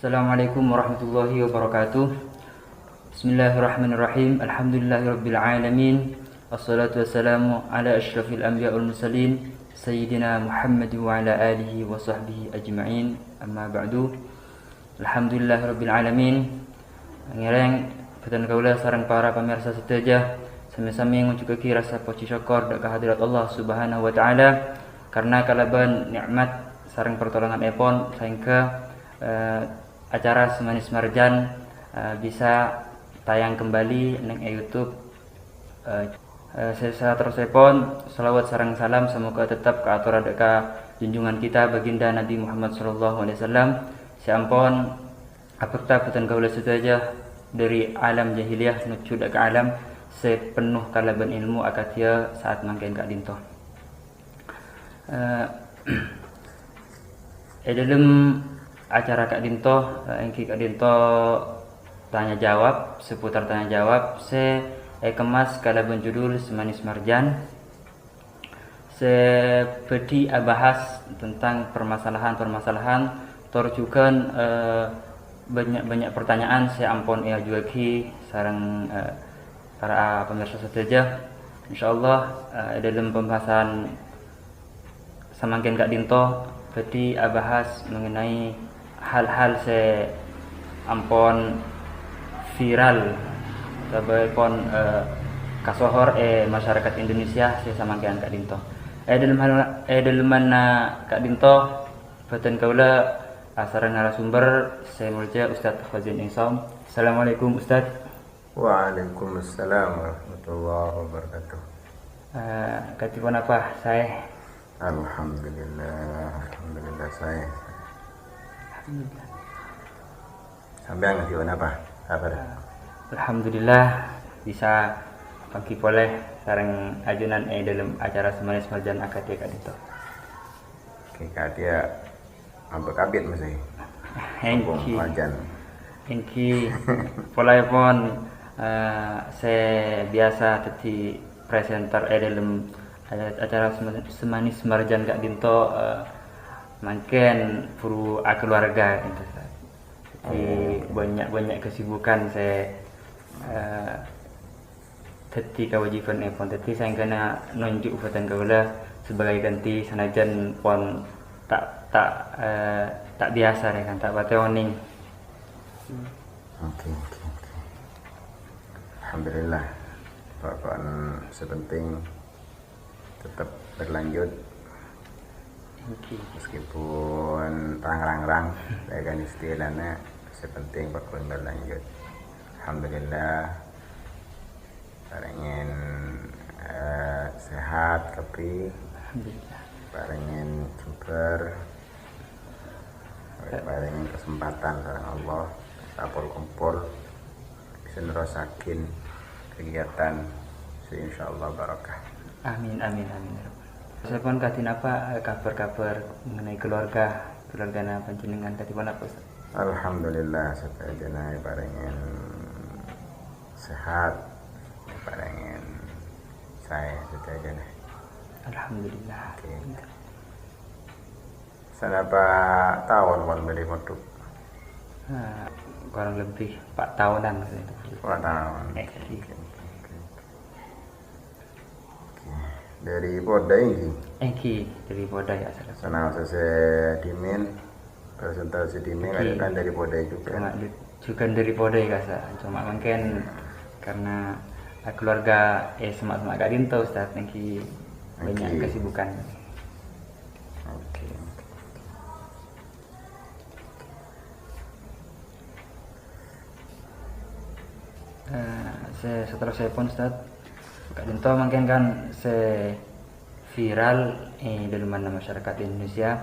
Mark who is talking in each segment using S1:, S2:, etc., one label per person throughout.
S1: Assalamualaikum warahmatullahi wabarakatuh. Bismillahirrahmanirrahim. Alhamdulillahirabbil alamin. Wassalatu wassalamu ala asyrafil anbiya wal mursalin sayyidina Muhammad wa ala alihi wa sahbihi ajma'in. Amma ba'du. Alhamdulillahirabbil alamin. Ngereng ketan kaula sareng para pemirsa setia sami-sami ngucapkeun rasa puji syukur dak kehadirat Allah Subhanahu wa taala karena kalaban nikmat sareng pertolongan epon sehingga acara Semanis Marjan bisa tayang kembali nang YouTube. Saya terus epon salawat sareng salam semoga tetap ke atur adaka junjungan kita baginda Nabi Muhammad sallallahu alaihi wasallam. Sampun apakah putan kaula sedaja dari alam jahiliyah nuju ke alam sepenuh kalaban ilmu akatia saat mangken Kak Dinto. Dalam acara Kak Dinto, engki Kak Dinto tanya jawab seputar tanya jawab. Kemas kalaban judul Semanis Marjan. Bedi bahas tentang permasalahan-permasalahan torjukan banyak pertanyaan saya ampun ya juagi sareng para pemirsa setia. Insyaallah dalam pembahasan samangken Kak Dinto bedi bahas mengenai hal-hal ampun viral sabapun kasohor masyarakat Indonesia saya samangkean Kak Dinto. Dalam mana Kak Dinto baten kaula sareng narasumber saya mulja Ustaz Khazin Insam. Assalamualaikum Ustaz.
S2: Waalaikumsalam warahmatullahi wabarakatuh.
S1: Katipun apa saya?
S2: Alhamdulillah saya. Sampai katipun apa? Kabar?
S1: Alhamdulillah bisa pagi boleh sareng ajunan dalam acara Semanis Marjan akad Kak Dinto.
S2: Oke, dia ambek kabit masih.
S1: Engki pola pun saya biasa jadi presenter dalam acara Semanis Marjan Kak Dinto mungkin puru keluarga gitu. Jadi banyak kesibukan saya jadi kewajiban pun jadi saya kena nunjuk badan kaula sebagai ganti sanajan pun tak biasa ya kan tak bateoning.
S2: Oke. Alhamdulillah. Pokoknya sepenting tetap berlanjut. Meskipun rang-rang saya kan istilahnya sepenting pokoknya berlanjut. Alhamdulillah parengen sehat tapi parengen super parengen kesempatan sareng Allah kumpul bisa nerusakin kegiatan insyaallah barakah.
S1: Amin. Saya pun katin apa kabar mengenai keluarga panjenengan katipun apa Ustaz?
S2: Alhamdulillah satajana parengen sehat parengen saya satajana.
S1: Alhamdulillah.
S2: Oke. Sanapa tahun wan beli moduk?
S1: Kurang lebih 4 tahunan.
S2: 4 tahun. Dari Podai ini?
S1: Dari Podai asal.
S2: Sana saya dimin presentasi dimin kan dari Podai juga.
S1: Juga dari Podai kasa. Cuma mungkin karena keluarga semak-semak Kak Dinto Ustaz niki banyak kesibukan.
S2: Oke.
S1: Setelah saya pun Ustaz Kak Dinto mungkin kan viral dalam mana masyarakat Indonesia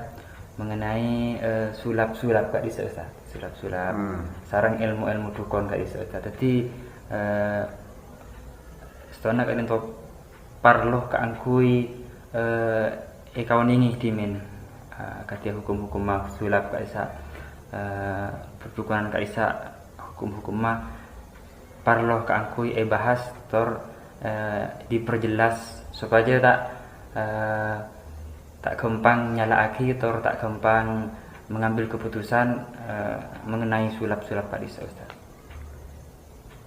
S1: mengenai sulap-sulap Kak Dinto Ustaz. Sulap-sulap sarang ilmu-ilmu dukun Kak Dinto Ustaz. Jadi setelah Kak Dinto parloh keangkui kawan ini dimin katia hukum-hukum mah sulap Kak Isa perdukunan Kak Isa hukum-hukum mah parloh keangkui bahas diperjelas supaya tak gampang nyalaaki tor tak gampang mengambil keputusan mengenai sulap-sulap Pak Disa, Ustaz?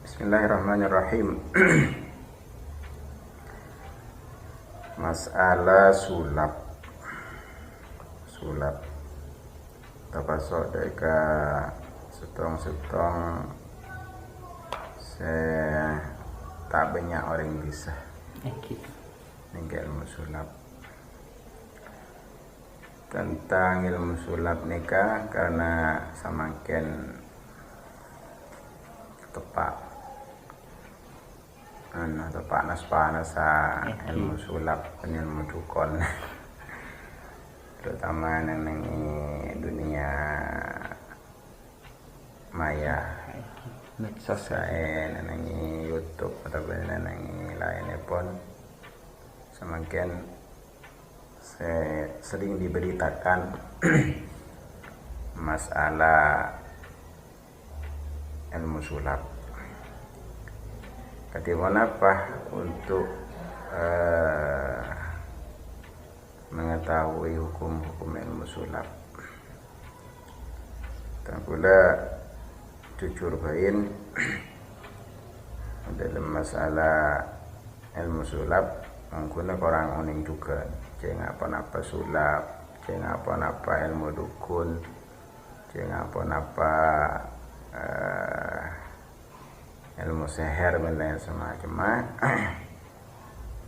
S2: Bismillahirrahmanirrahim. Masalah sulap terpasok deka setong saya tak banyak orang bisa ninggal ilmu sulap. Tentang ilmu sulap nikah karena semakin tepat panas ilmu sulap dan ilmu dukun terutama nang dunia maya
S1: medsos
S2: saya nang YouTube atau nang lainnya pun semakin saya sering diberitakan masalah ilmu sulap. Bagaimana apa untuk mengetahui hukum-hukum ilmu sulap? Dan pula jujur bain dalam masalah ilmu sulap menggunakan orang uning juga jangan apa-apa sulap, jangan apa-apa ilmu dukun, jangan apa-apa ilmu seher dan lain semacam.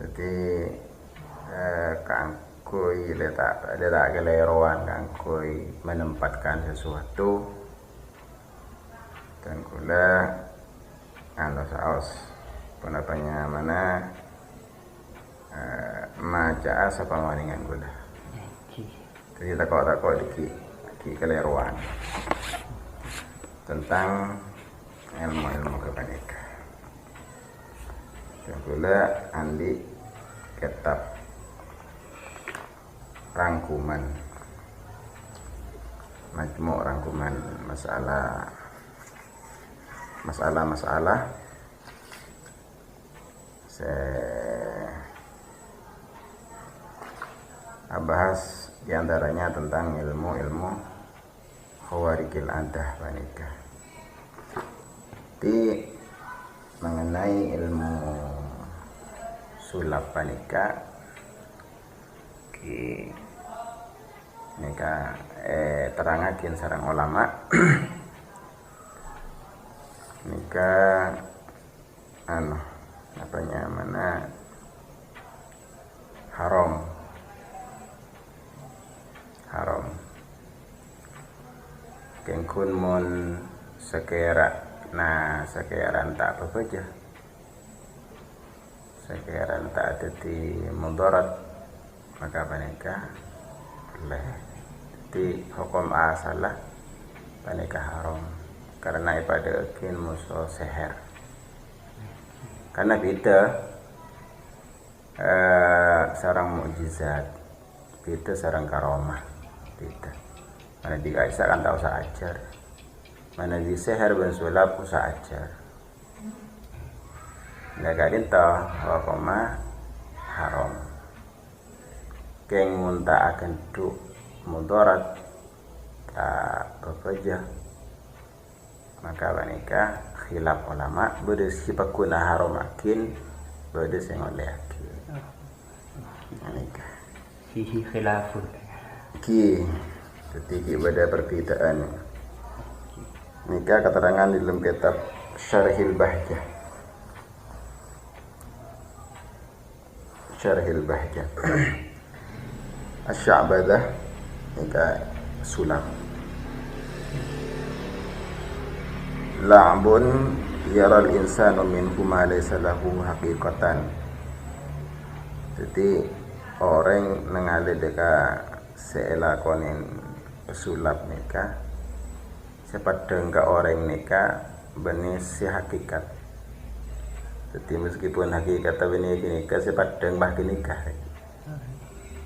S2: Jadi kangkui letak keleruan kangkui menempatkan sesuatu dan kula saos pendapatnya mana maca apa maningan kula. Jadi takut di keleruan tentang ilmu kebanyakan. Dan pula andi kitab rangkuman majmuk rangkuman masalah saya bahas diantaranya tentang ilmu khawarikil adah panika. Di mengenai ilmu sulap panika nika terangakin sarang ulama nika mana haram kengkun mon sekera sekeran tak apa saja sekeran tak ada di mudarat maka panika boleh. Jadi hukum asalah panika haram karena ibadah kin musuh seher karena beda sarang mukjizat beda sarang karomah beda. Mana dikaisa kan tak usah ajar, mana di seher ben sulap usah ajar. Nggak tahu hukumnya haram. Keng munta akan tu mudarat tak bekerja maka panika khilaf ulama beda sipakuna haram akin beda sing oleh akin panika
S1: fihi khilafun
S2: ketika beda perbedaan nikah keterangan di dalam kitab Syarhil Bahjah Asy-Sya'badah nikah sulap la'bun yaral insanu minhu ma laysa lahu haqiqatan. Jadi orang nengali deka seelakonin sulap nikah sepadeng ka orang nikah benih si hakikat. Jadi meskipun hakikat benih nikah sepadeng bah nikah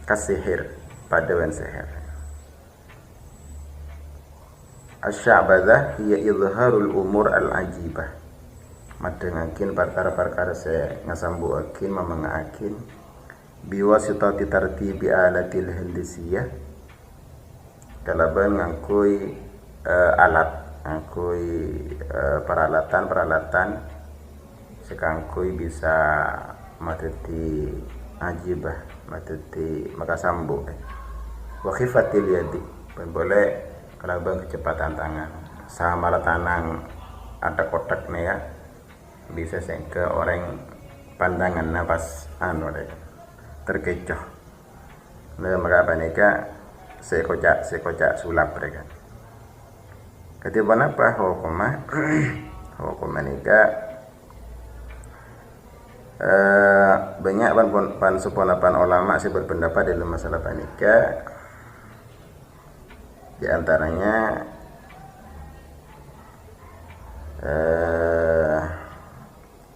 S2: kasihir pada wan seher. Asy-Sya'badah hiya izharul umur al-ajibah. Madengakin perkara-perkara saya ngasambuakin mamangaakin biwasitati tartibi alatil handisiyah kalaban ngangkui alat, ngangkui peralatan sekangkui bisa mateti ajibah, mateti makasambu. Wa khifatil yadi, boleh kalaban kecepatan tangan. Sama tanang ada kotak nih ya, bisa sehingga orang pandangan nafas terkecoh. Nah, maka mereka sekocak sulap mereka. Ketika apa hukum mereka banyak pan ulama sih berpendapat dalam masalah panika. Di antaranya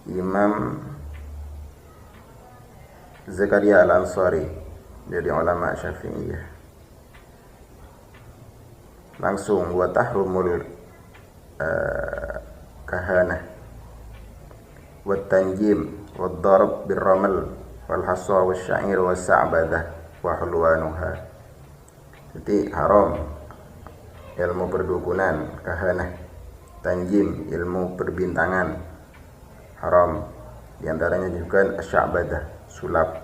S2: Imam Zakaria Al-Ansari dari ulama Syafi'iyah langsung wa tahrumul kahanah wa tanjim wa darb bil ramal wal hasa wa syair wa sa'badah wa hulwanuha. Jadi haram ilmu perdukunan, kahanah, tanjim ilmu perbintangan haram. Di antaranya juga asy'abadah, sulap,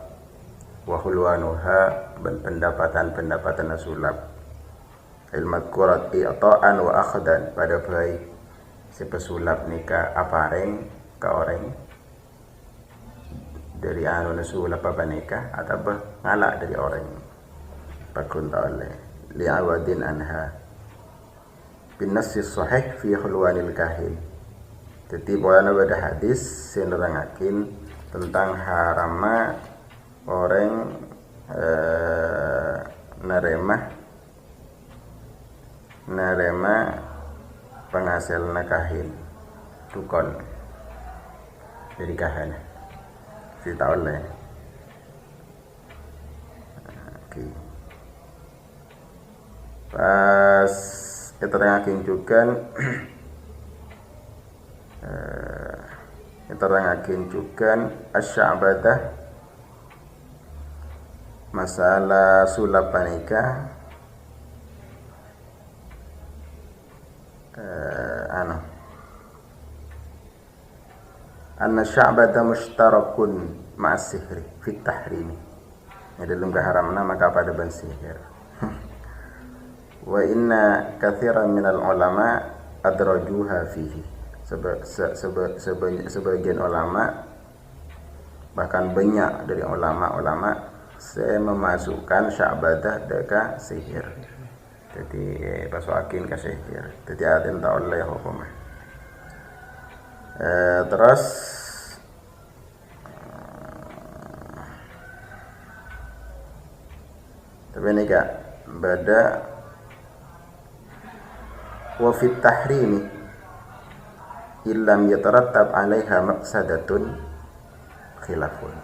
S2: wa hulwanuha, pendapatan sulap. Ilmu kurat i'ta'an wa akhdan, pada baik sepesulap nikah apareng ke orang dari anu nasulap apa nikah atau ngalak dari orang pakun ta'ala li'awadin anha bin nassi sahih fi hulwanil kahin. Jadi boleh ada hadis yang nerangakin tentang harama orang nerema penghasil nakahin tukon dari kahana si taoleh. Oke. Pas keterangakin juga asy'abadah masalah sulap panika anna sya'bada mushtarakun ma'as sihri fit tahrimi. Ya, dalam keharamna maka pada ban sihir. Wa inna katsiran minal ulama adrajuha fihi. Sebagian ulama, bahkan banyak dari ulama saya memasukkan sya'badah deka sihir. Jadi pasuakin ke sihir. Jadi atin tak oleh hukumah. Terus tapi ini kak bada wa fit tahrimi illam yatarattab 'alaiha maqsadatun khilafun.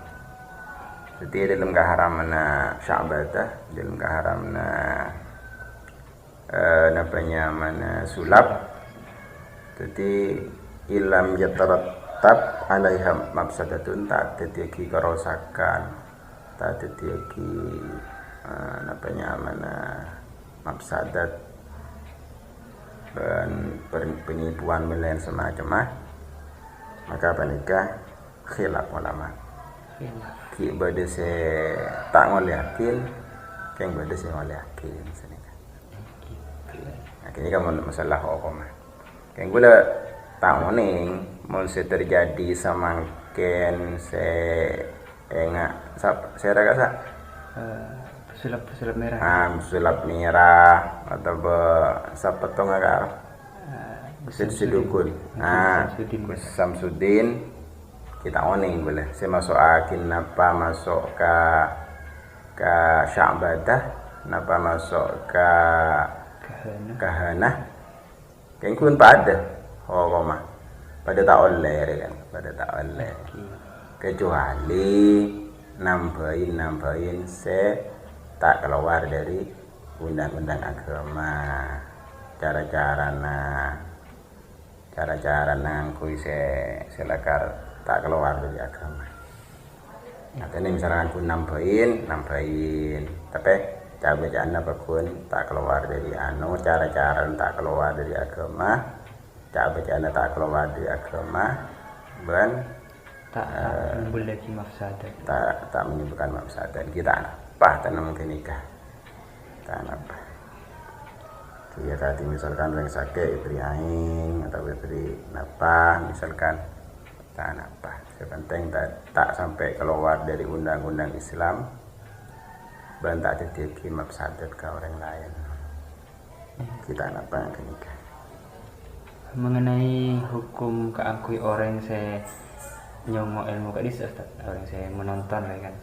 S2: Jadi dalam keharamna sya'badah, dalam keharamna mana sulap. Jadi ilam yatarattab 'alaiha mafsadatun, tak tetiaki kerosakan, tak tetiaki mana mafsadat dan penipuan melain semacam maka panikah khilaf ulama. Ki bade se tak ngol yakin, keng bade se ngol yakin senika. Akhirnya kan masalah hukum. Keng gula tak ngoning mau terjadi samangken se enggak saya rasa
S1: sulap merah.
S2: Sulap merah atau sapetong agak Sidukun. Samsudin kita oning boleh. Saya masuk akin napa masuk ke sya'badah, napa masuk ke kahanah. Kengkun pada mah pada tak oleh kan, pada tak oleh. Kecuali nambahin tak keluar dari undang-undang agama. Cara-cara nangkui selakar tak keluar dari agama. Nah, ini misalnya aku nambahin, tapi bacaan apapun tak keluar dari cara-cara tak keluar dari agama, bacaan tak keluar dari agama, dan
S1: tak menimbulkan mafsadat.
S2: tak menimbulkan mafsadat. Kita apa tanam ke nikah, tak apa. Dia tadi misalkan orang sakit beri aing atau beri napa misalkan tak apa. Sepenting tak sampai keluar dari undang-undang Islam dan tak terjadi mafsadat ke orang lain. Kita apa yang nikah.
S1: Mengenai hukum keakui orang saya nyongok ilmu kadis, orang saya menonton kan.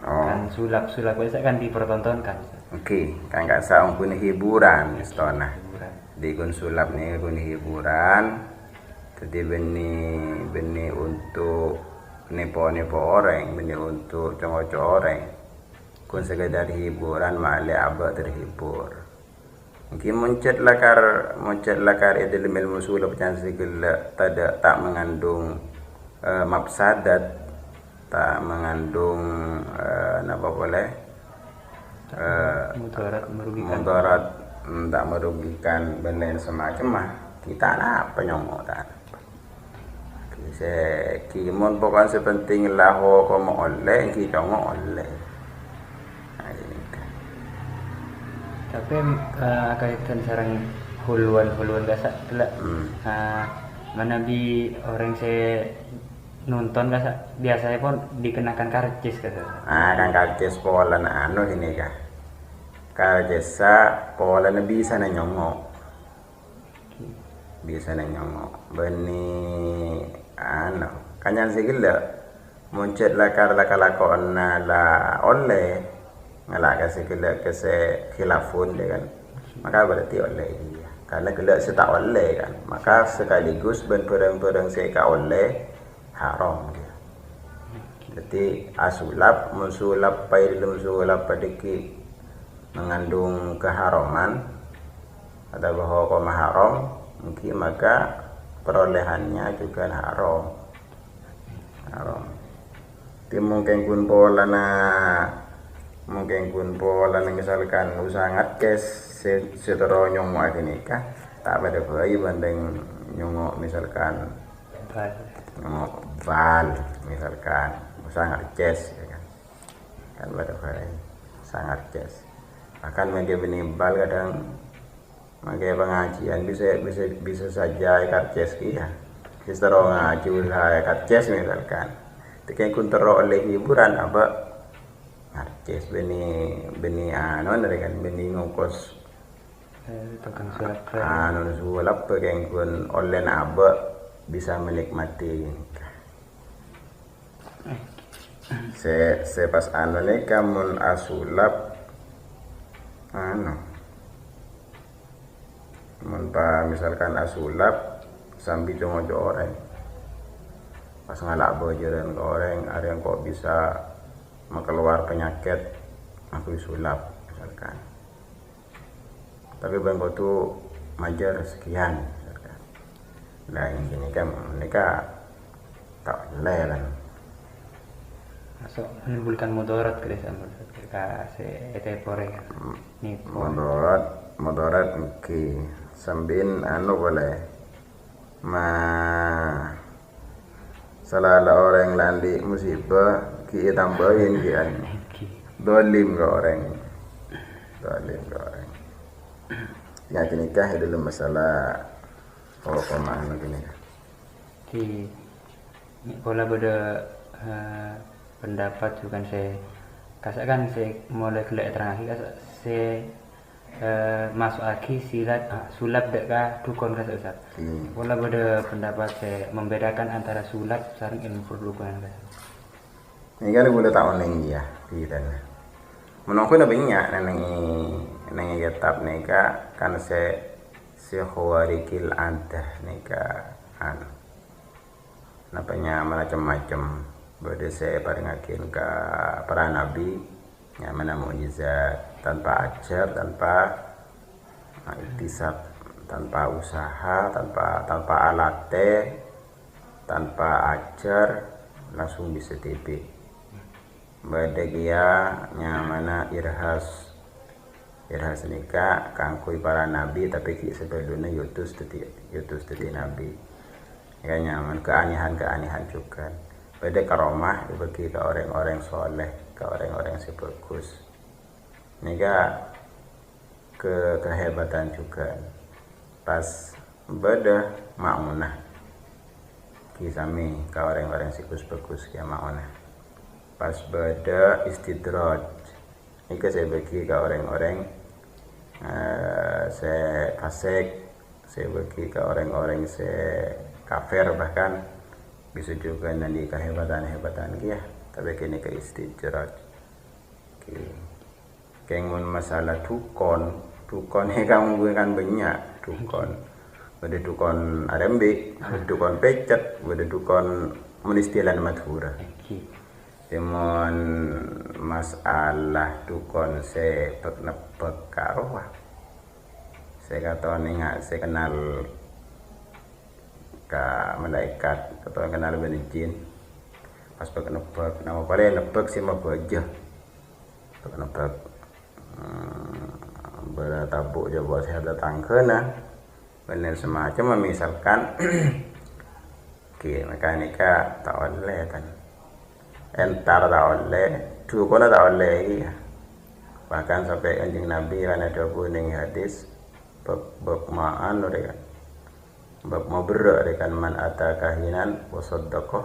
S1: Kan sulap biasa kan dipertontonkan.
S2: Oke, kan nggak sah pun hiburan istana. Di gun sulap nih gun hiburan. Jadi benih untuk nepo orang, benih untuk cowok orang. Kun sekedar hiburan malah abah terhibur. Mungkin muncul lakar itu ilmu sulap jangan segala tak mengandung mafsadat, tak mengandung apa boleh mudarat, tak merugikan benda semacam kita apa nyomok tak. Kimun pokoknya sepenting laho komo oleh kita oleh.
S1: Tapi kaitan sarang huluan gasa telak. Mana bi orang saya nonton gasa biasanya pun dikenakan karcis kata.
S2: Kan karcis pola ini kah. Karcis pola bisa na nyongok. Bisa na nyongok. Beni kanyan sigila muncul lakar lakon la oleh ngalak kasi khilafun dia kan, maka berarti oleh dia karena gelak setak oleh kan, maka sekaligus berperang seka oleh haram dia. Jadi asulap musulap pai dalam sulap padiki mengandung keharaman atau bahwa haram mungkin maka perolehannya juga haram. Mungkin pun pola misalkan usaha ngadkes setero nyongok nikah tak pada bayi banding nyongok misalkan nyongok bal misalkan usaha ngadkes ya kan pada bayi sangat ngadkes akan mengke bal kadang mengke pengajian bisa saja ngadkes ya setero ngaji usaha ngadkes misalkan tekan kun tero oleh hiburan apa artis beni dari kan beni ngongkos
S1: tukang sulap
S2: sulap pengen kun oleh aba bisa menikmati se pas nih kamun asulap mun pa misalkan asulap sambil jongo orang pas ngalak bojoran ke orang ada yang kok bisa keluar penyakit aku sulap misalkan tapi bangko tuh majar sekian misalkan nah ini kan mereka tak lelan
S1: masuk menimbulkan mudarat ketika etepore kan ni
S2: mudarat oke sambin boleh salah orang landi musibah kita tambahin kian dolim ke orang ya nikah itu dalam masalah mana gini
S1: di pola beda pendapat bukan saya kasakan saya mulai kelak terakhir saya masuk lagi sulap deka dukun kasa Ustaz. Pola beda pendapat saya membedakan antara sulap sareng ilmu perdukunan kasa.
S2: Ini kan boleh tahu nih ya, kita. Menunggu nabi nya nengi kitab nika kan se khawarikil adah nika napanya macam-macam. Bode saya peringatin ke para nabi yang mana mukjizat tanpa ajar, tanpa iktisab, tanpa usaha, tanpa alat, tanpa ajar langsung bisa tipe. Bade dia yang mana irhas Irha senika kangkui para nabi tapi ki sebelumnya yutus tadi nabi. Ya nyaman keanehan juga. Beda karomah bagi ke orang-orang soleh, ke orang-orang si bagus. Nika kehebatan juga. Pas beda Ma'unah kisami ke orang-orang si bagus ya Ma'unah. Pas beda istidraj. Nika saya bagi ke orang-orang saya fasik, saya bagi ke orang-orang saya kafir bahkan bisa juga nanti kehebatan kia tapi kini ke istijraj kengun masalah tukon ini kamu bukan banyak tukon ada tukon arambi ada tukon pecet ada tukon menistilan madhura Timon masalah tukon saya nepek karoah. Saya kata ingat saya kenal ke malaikat atau kenal bani jin. Pas pakai nepek nama paling nepek sih mah baja. Pakai nepek bertabuk je buat saya datang kena. Benar semacam misalkan mekanika tak boleh kan. Entar tak oleh, tukon tak oleh ya. Bahkan sampai anjing Nabi kan ada kuning hadis bab ma'an kan. Bab mabrur kan man ata kahinan wa saddaqah.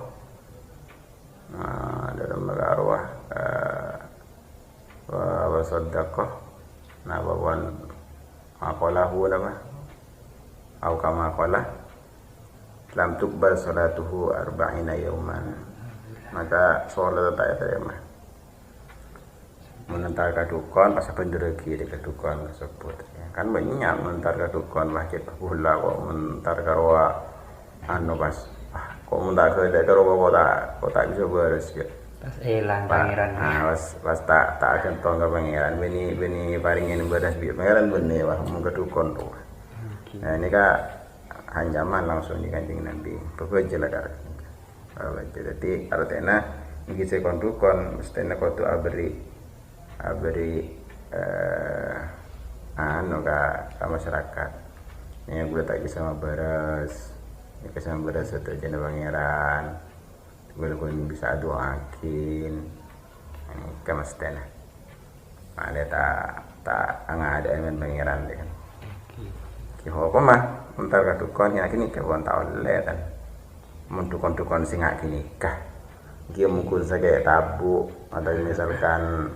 S2: Dalam arwah wa saddaqah. Nah bawan maqalahu nama au kama qala lam tuqbal salatuhu arba'ina yawman. Maka sholat tak ada mah menentar kadukon pas penderegi di kadukon tersebut ya. Kan banyak menentar kadukon masjid pula kok menentar karwa anu pas kok menentar ke karo kota bisa beres ya
S1: pas elang pangeran
S2: pas tak akan tong ke pangeran beni paringin beres bi pangeran beni wah mun kadukon tuh nah ini kak ancaman langsung di Kanjeng Nabi bebeje lah kan. Jadi artinya ini saya kondukon mestinya kau tu abri anu ke masyarakat ini gue tak sama beres ini sama beres atau jana pangeran gue bisa doakin ini ke mestinya ada tak ada dengan pangeran deh kan kau apa mah entar kadukon yang kini kau tahu letan mentukon-tukon singa kini kah dia mungkin saja tabu atau misalkan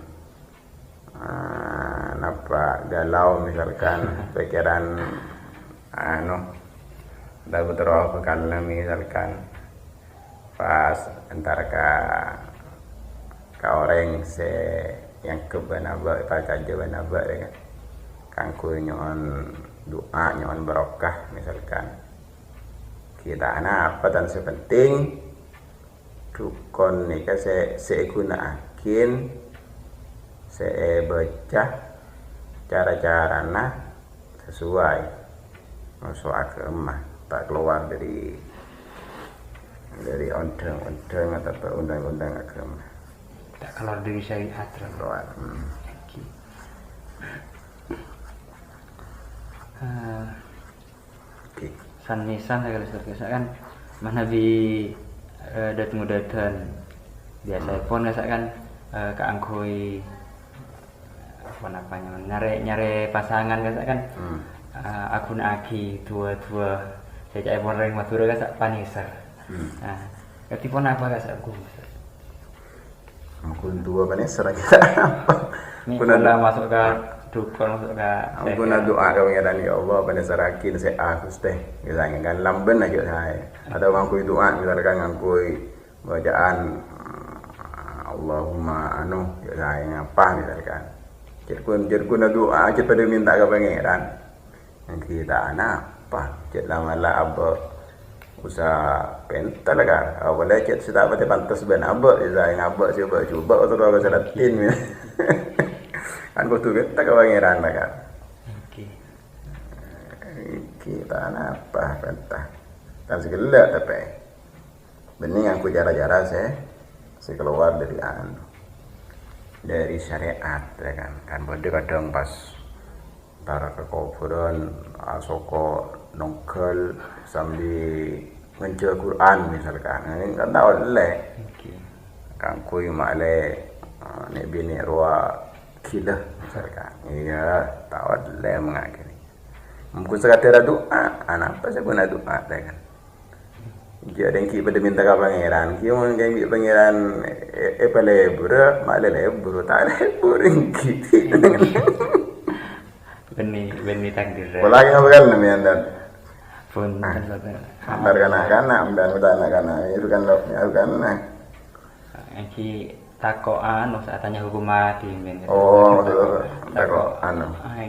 S2: apa galau misalkan pikiran dah betul karena misalkan pas antara ka orang yang kebenaba baca jebenaba dengan kangku nyon doa nyon barokah misalkan kita apa dan sepenting dukun nika saya gunakan saya baca cara-carana sesuai masuk agama tak keluar dari undang-undang atau undang-undang agama
S1: tak keluar dari syariat
S2: keluar
S1: sanisan saya kalau kan mana Nabi datang biasa pun kan keangkui apa namanya nyari pasangan kan akun aki tua saya cai pon ring Madura kan panisa nah ketipun apa kan aku
S2: akun tua panisa kita apa
S1: pernah masuk ke dukun masuk ke
S2: ampun doa ke pangeran ya Allah panisarakin saya teh misalnya kan lamben aja saya ada ngangkui doa misalkan ngangkui bacaan Allahumma anu ya saya ngapa misalkan jerkun doa aja pada minta ke pangeran yang kita apa cet lama-lama abah usaha pental kan awalnya cet sudah pada pantas ben abah saya ngapa coba atau kalau salatin kan butuh kita ke pangeran lah kan kita apa pentah kan segala tapi bening aku cara-cara saya keluar dari syariat ya kan bodoh kadang pas antara kekufuran asoko nongkel sambil ngejar Quran misalkan ini kan tahu le kan kui male ne bini ruwa kila misalkan iya tahu le mengakini mungkin sekatera doa anak apa sih guna doa kan jadi ki pada minta ke pangeran ki mun kayak pangeran lebur male lebur tak lebur ki
S1: benih takdir.
S2: Wala yang bakal namian dan
S1: Pun
S2: antar kanak-kanak dan anak-anak itu kan lo kan
S1: Aki takoan usah tanya hukum mati men.
S2: oh takoan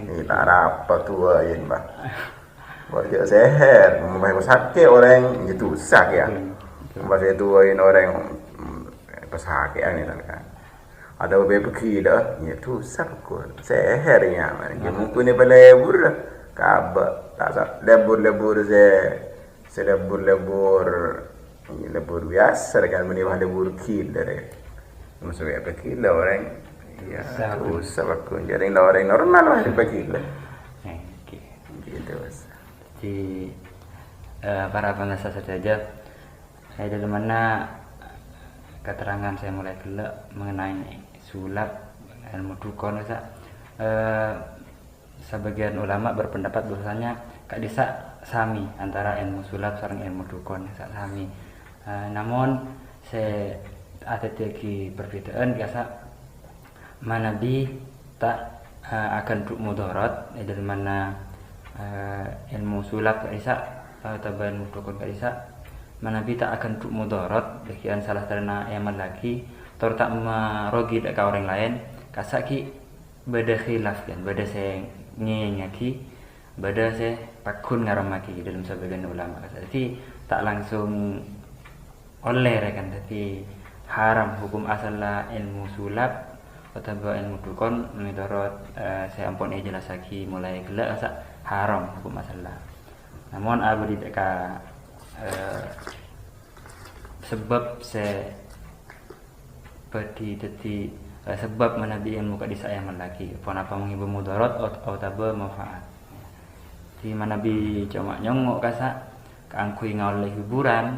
S2: kita rapat tua ini bah buat seher mau sakit orang itu sak ya pas itu orang pesakit ini kan ada beberapa dah itu sakut sehernya mungkin ni pelebur kabak tak lebur se lebur biasa kan menimah lebur kilo deh masuk apa kilo orang ya susah aku jadi orang normal lah di kilo gitu
S1: di para pengasas saja saya dari mana keterangan saya mulai gelap mengenai sulap ilmu dukun sebagian ulama berpendapat bahwasanya kak desa sami antara ilmu sulap sareng ilmu dukun sami namun saya ada lagi perbedaan biasa manabi tak akan duk mudarat dari mana ilmu sulap kak desa atau ilmu dukun kak desa manabi tak akan duk mudarat bagian salah karena yang lagi atau tak merogi ke orang lain kasaki beda khilaf kan beda saya ngengaki beda saya pakun ngaramaki dalam sebagian ulama jadi tak langsung oleh kan tapi haram hukum asalnya ilmu sulap atau ilmu dukun menurut saya ampun jelas lagi mulai gelak haram hukum asalnya namun abadi deka sebab saya badi jadi sebab manabi ilmu kadi saya lagi pun apa mengibu mudarat atau tabe manfaat di manabi cuma nyongok kasa kangkui ngoleh hiburan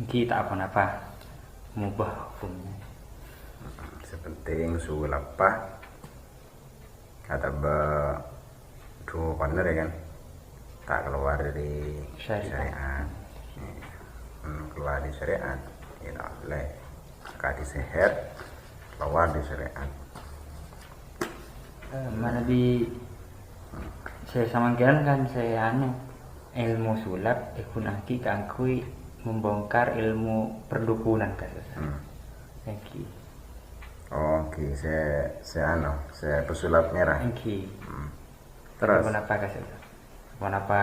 S1: kita apa-apa mubah hukumnya
S2: sepenting sulapah kata be dua partner kan tak keluar dari syariat keluar di syariat ya oleh kadi seher keluar di syariat
S1: mana di saya samangkiran kan saya ilmu sulap ikunaki kangkui membongkar ilmu perdukunan kasus
S2: oke saya pesulap merah
S1: terus kenapa kasus kenapa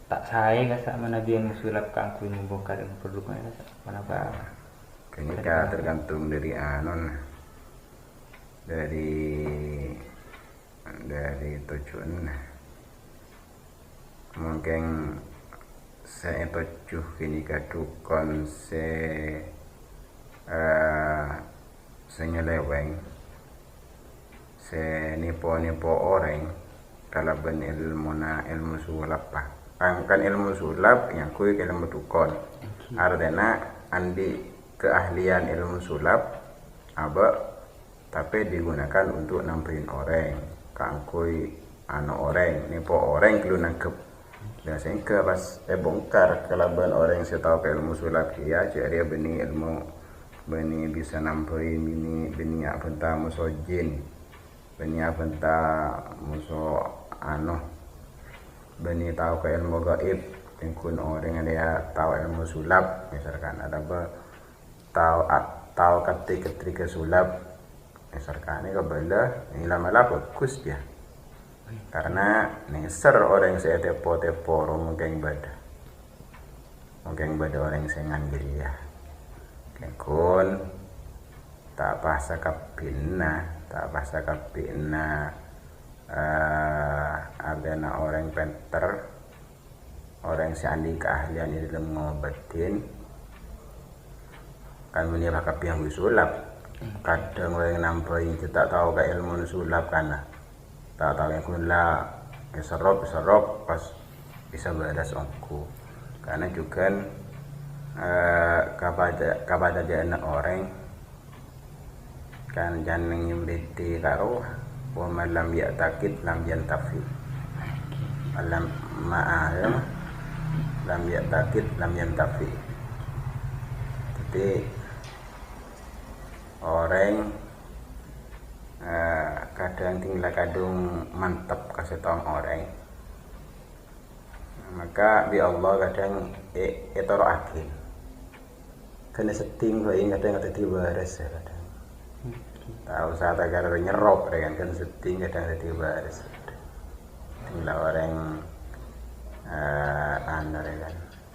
S1: tak saya kasa mana dia musulap kangkui membongkar ilmu perdukunan kenapa
S2: kayaknya tergantung dari dari tujuan mungkin saya tujuh kini kadukon nyeleweng saya nipo orang kalau ben ilmu sulap kan ilmu sulap yang kui ilmu dukun artinya andi keahlian ilmu sulap tapi digunakan untuk nampihin orang kangkui orang nipo orang kelu nangkep biasanya ke pas bongkar kalaban orang yang tahu ke ilmu sulap dia jadi benih ilmu benih bisa nampihin benih apa entah musuh jin benih apa entah musuh benih tahu ke ilmu gaib tingkun orang yang dia tahu ilmu sulap misalkan ada tahu ketika sulap misalkan ini kebala ini lama-lama bagus dia karena neser orang yang saya tepo mungkin ibadah orang yang saya nganggil ya kekun tak bahasa kapina ada orang penter orang yang sandi keahlian di dalam ngobatin kan menyebabkan yang sulap kadang orang nambahi tak tahu ke ilmu sulap kana tak tahu yang gula serop pas bisa balas ongku karena juga kepada anak orang kan jangan nyumriti karo wa malam ya takit lam yantafi alam ma'ayam lam ya takit lam yantafi. Jadi orang kadang tinggal kadung mantap kasih tahu orang maka bi Allah kadang etoro akhir kena setting kau ingat yang tadi baris ya kadang tahu saat agar nyerok kan setting kadang tadi baris tinggal orang kan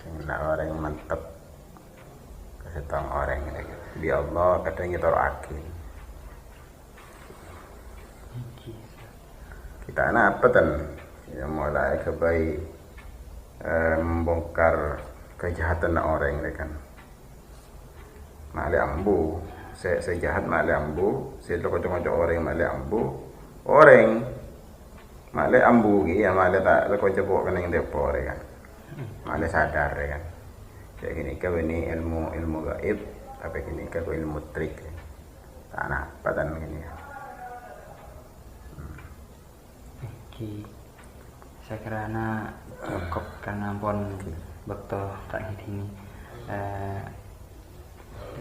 S2: tinggal orang mantap kasih tahu orang gitu. Bi Allah kadang etoro akhir kita anak apa tan ya mulai kebaik membongkar kejahatan orang ini kan mali ambu saya jahat mali ambu saya kocok orang mali ambu orang mali ambu ya mali tak kocok bawa kena depo kan mali sadar kan kayak gini kau ini ilmu gaib tapi gini kau ilmu trik tak apa tan gini ya.
S1: Saya kira cukup karena pun betul tak ini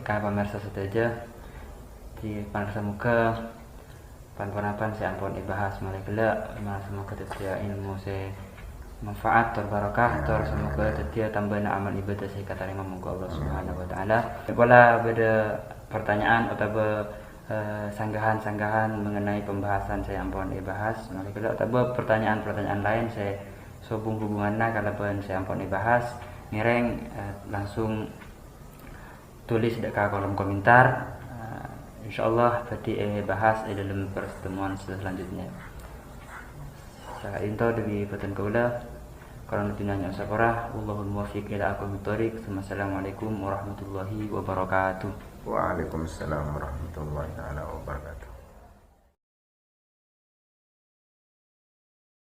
S1: karena pemirsa saja di pemirsa muka pan-panapan saya ampun dibahas mulai gelak semoga tetia ilmu saya manfaat terbarakah semoga tetia tambahan amal ibadah saya kata moga Allah Subhanahu wa taala. Bila ada pertanyaan atau sanggahan mengenai pembahasan saya ampun dibahas atau pertanyaan-pertanyaan lain saya hubung hubungannya kalau saya ampun dibahas mireng langsung tulis di kolom komentar insyaallah berarti bahas dalam pertemuan selanjutnya. Saya into dari Batan Kaula kalau lebih nanya saparah wallahul muwaffiq ila aqwamit thoriq. Assalamualaikum warahmatullahi wabarakatuh.
S2: Waalaikumsalam warahmatullahi wabarakatuh.